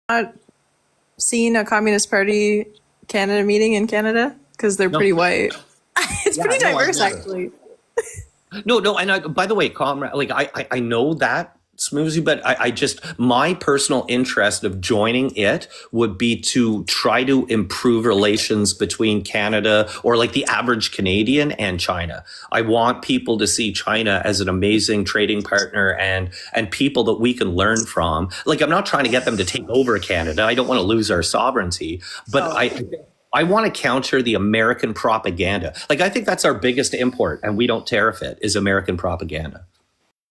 not seen a Communist Party Canada meeting in Canada? Because they're No, pretty white. It's yeah, pretty no, I've diverse, never. actually. No, no, and by the way, comrade, like I know that Smoozy, but I just my personal interest of joining it would be to try to improve relations between Canada or like the average Canadian and China. I want people to see China as an amazing trading partner and people that we can learn from. Like I'm not trying to get them to take over Canada. I don't want to lose our sovereignty, but Oh, I want to counter the American propaganda. Like I think that's our biggest import, and we don't tariff it. Is American propaganda.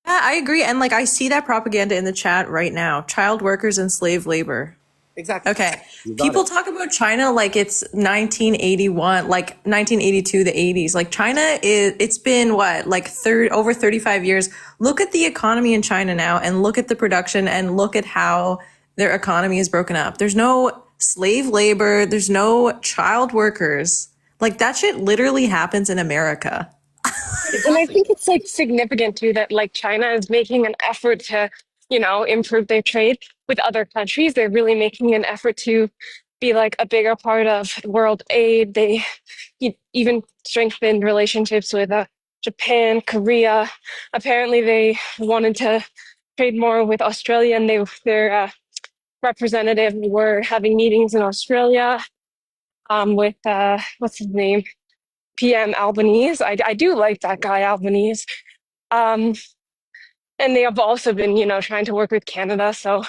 yeah, I agree. And like, I see that propaganda in the chat right now. Child workers and slave labor. Exactly. Okay. You got People it. talk about China like it's 1981, like 1982, the 80s. Like China it's been what, like over 35 years. Look at the economy in China now and look at the production and look at how their economy is broken up. There's no slave labor. There's no child workers. Like that shit literally happens in America. And I Exactly. think it's like significant too that like China is making an effort to, improve their trade with other countries. They're really making an effort to be like a bigger part of world aid. They even strengthened relationships with Japan, Korea. Apparently, they wanted to trade more with Australia, and their representative were having meetings in Australia with what's his name, PM Albanese. I do like that guy Albanese. Um, and they have also been, trying to work with Canada. So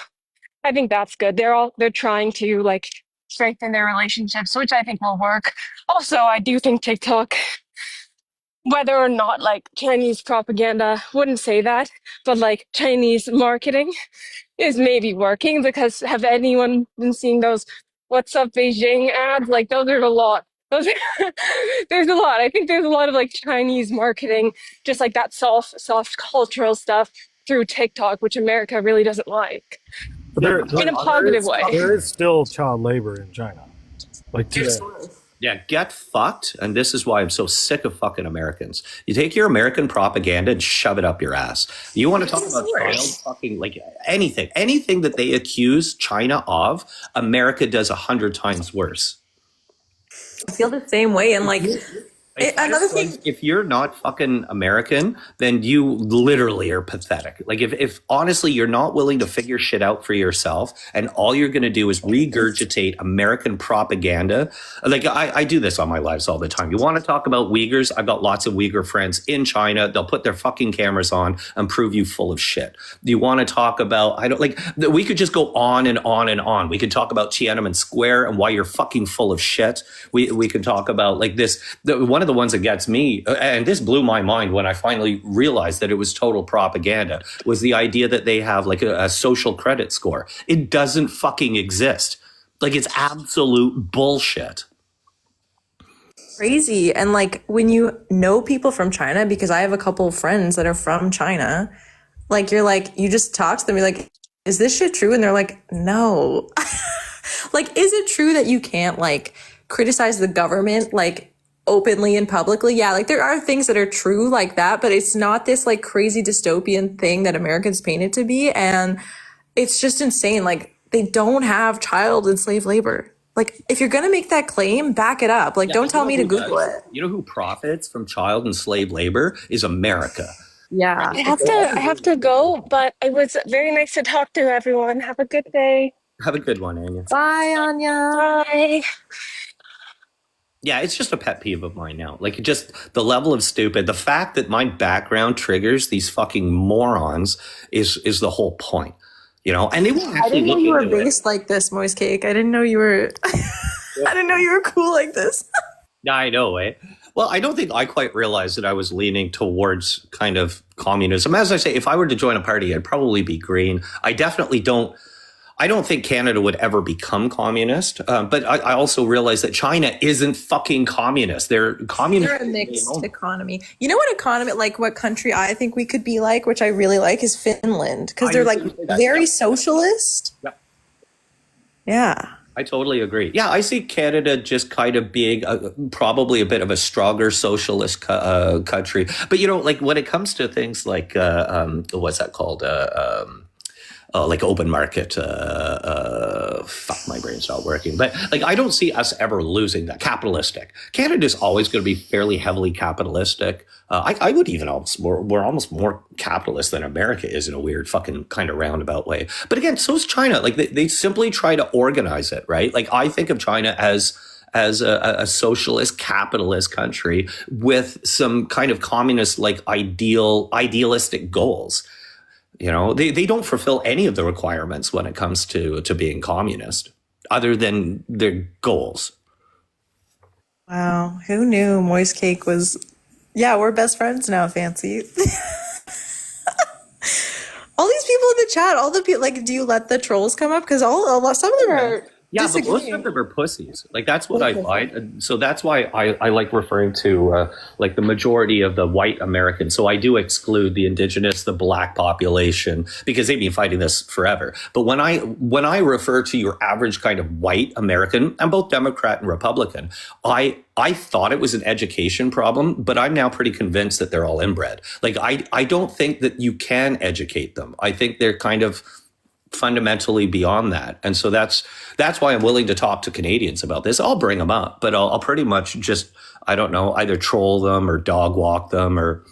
I think that's good. They're trying to like strengthen their relationships, which I think will work. Also, I do think TikTok, whether or not like Chinese propaganda, wouldn't say that, but like Chinese marketing is maybe working because have anyone been seeing those "What's up Beijing" ads? Like those are a lot. Those there's a lot. I think there's a lot of like Chinese marketing, just like that soft cultural stuff through TikTok, which America really doesn't like But Yeah, in but a positive way. there is still child labor in China, like today. yeah, get fucked. And this is why I'm so sick of fucking Americans. You take your American propaganda and shove it up your ass. You want to talk about child fucking like anything that they accuse China of, America does 100 times worse. I feel the same way. And like, another thing, If you're not fucking American, then you literally are pathetic. Like if honestly you're not willing to figure shit out for yourself and all you're going to do is regurgitate American propaganda. Like I do this on my lives all the time. You want to talk about Uyghurs? I've got lots of Uyghur friends in China. They'll put their fucking cameras on and prove you full of shit. Do you want to talk about, I don't like, we could just go on and on and on. We could talk about Tiananmen Square and why you're fucking full of shit. We could talk about like this, one of the ones that gets me, and this blew my mind when I finally realized that it was total propaganda, was the idea that they have like a social credit score. It doesn't fucking exist. Like it's absolute bullshit. crazy. And like, when you know people from China, because I have a couple of friends that are from China, like, you're like, you just talk to them, you're like, is this shit true? And they're like, no. Like, is it true that you can't like criticize the government like openly and publicly? Yeah, like there are things that are true like that, but it's not this like crazy dystopian thing that Americans paint it to be. And it's just insane. Like, they don't have child and slave labor. Like, if you're gonna make that claim, back it up. Like, Yeah, don't but you tell know me to who Google does? it. You know who profits from child and slave labor is America. Yeah. I have to go, but it was very nice to talk to everyone. Have a good day. Have a good one, Anya. Bye, Anya. Bye. Yeah, it's just a pet peeve of mine now. Like just the level of stupid, the fact that my background triggers these fucking morons is the whole point. You know, and they won't I actually didn't know look you were into it. based like this, Moist Cake. I didn't know you were. I didn't know you were cool like this. Yeah, I know, eh? Well, I don't think I quite realized that I was leaning towards kind of communism. As I say, if I were to join a party, I'd probably be green. I definitely don't. I don't think Canada would ever become communist. But I also realize that China isn't fucking communist. They're communist. They're a mixed economy. You know what economy, like what country I think we could be like, which I really like, is Finland, because they're like very socialist. Yep. Yeah. I totally agree. Yeah, I see Canada just kind of being probably a bit of a stronger socialist country. But, you know, like when it comes to things like, what's that called? Like open market, experience not working. But like, I don't see us ever losing that. Capitalistic. Canada's always going to be fairly heavily capitalistic. I would even we're almost more capitalist than America is in a weird fucking kind of roundabout way. But again, so is China. Like they simply try to organize it, right? Like I think of China as a socialist capitalist country with some kind of communist like idealistic goals. You know, they don't fulfill any of the requirements when it comes to being communist, other than their goals. Wow, who knew Moist Cake was? Yeah, we're best friends now, Fancy. All these people in the chat, all the people, like, do you let the trolls come up? Because some of them are Yeah, but most disagreeing. of them are pussies. Like that's what I find. So that's why I like referring to like the majority of the white Americans. So I do exclude the indigenous, the black population, because they've been fighting this forever. But when I refer to your average kind of white American, I'm both Democrat and Republican. I thought it was an education problem, but I'm now pretty convinced that they're all inbred. Like I don't think that you can educate them. I think they're kind of fundamentally beyond that. And so that's why I'm willing to talk to Canadians about this. I'll bring them up, but I'll pretty much just, I don't know, either troll them or dog walk them, or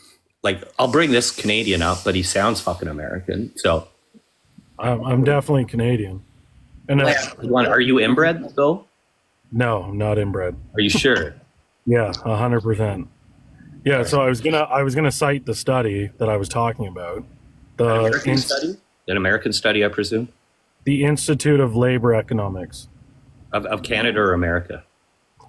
like I'll bring this Canadian up, but he sounds fucking American. So I'm definitely Canadian. And are you inbred though? no, I'm not inbred. Are you sure? Yeah, 100%. Yeah, so I was gonna cite the study that I was talking about. An American study, I presume? The Institute of Labor Economics. Of Canada or America?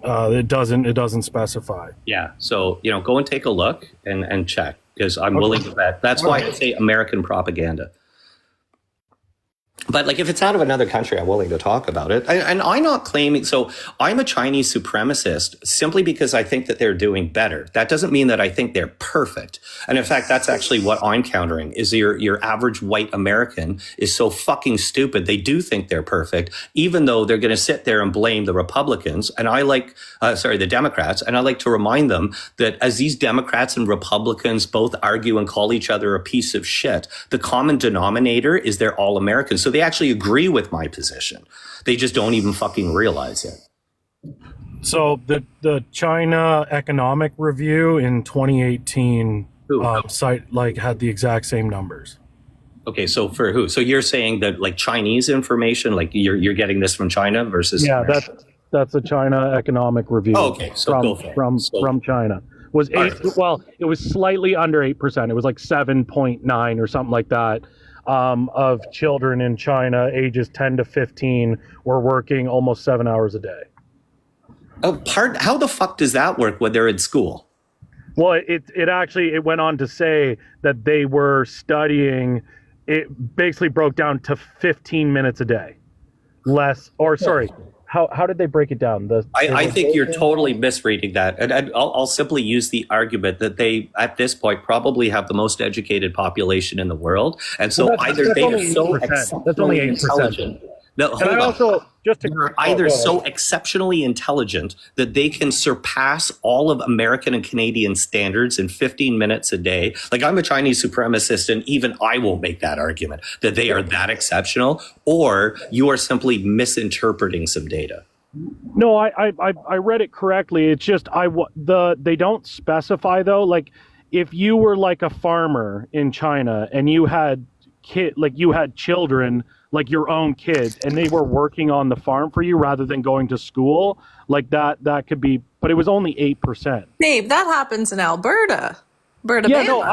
It doesn't specify. Yeah. So, go and take a look and check, because I'm willing to bet. That's why I say American propaganda. But like, if it's out of another country, I'm willing to talk about it. And I'm not claiming, so I'm a Chinese supremacist simply because I think that they're doing better. That doesn't mean that I think they're perfect. And in fact, that's actually what I'm countering, is your average white American is so fucking stupid. They do think they're perfect, even though they're going to sit there and blame the Republicans. And the Democrats. And I like to remind them that as these Democrats and Republicans both argue and call each other a piece of shit, the common denominator is they're all Americans. So they actually agree with my position. They just don't even fucking realize it. So the China Economic Review in 2018 had the exact same numbers. Okay, so for who? So you're saying that like Chinese information, like you're getting this from China versus? Yeah, that's the China Economic Review. Oh, okay, so from China was eight. Right. Well, it was slightly under 8%. It was like 7.9 or something like that. Of children in China ages 10 to 15 were working almost 7 hours a day. Oh, how the fuck does that work when they're in school? Well, it went on to say that they were studying. It basically broke down to 15 minutes a day, How did they break it down? I think you're totally misreading that. And I'll simply use the argument that they, at this point, probably have the most educated population in the world. And so either they are so exceptionally intelligent. No, hold on. They're either so exceptionally intelligent that they can surpass all of American and Canadian standards in 15 minutes a day. Like, I'm a Chinese supremacist, and even I won't make that argument that they are that exceptional, or you are simply misinterpreting some data. No, I read it correctly. It's just they don't specify though. Like, if you were like a farmer in China and you had children, like your own kids, and they were working on the farm for you rather than going to school, like that could be, but it was only 8%. Babe, that happens in Alberta. Yeah, no,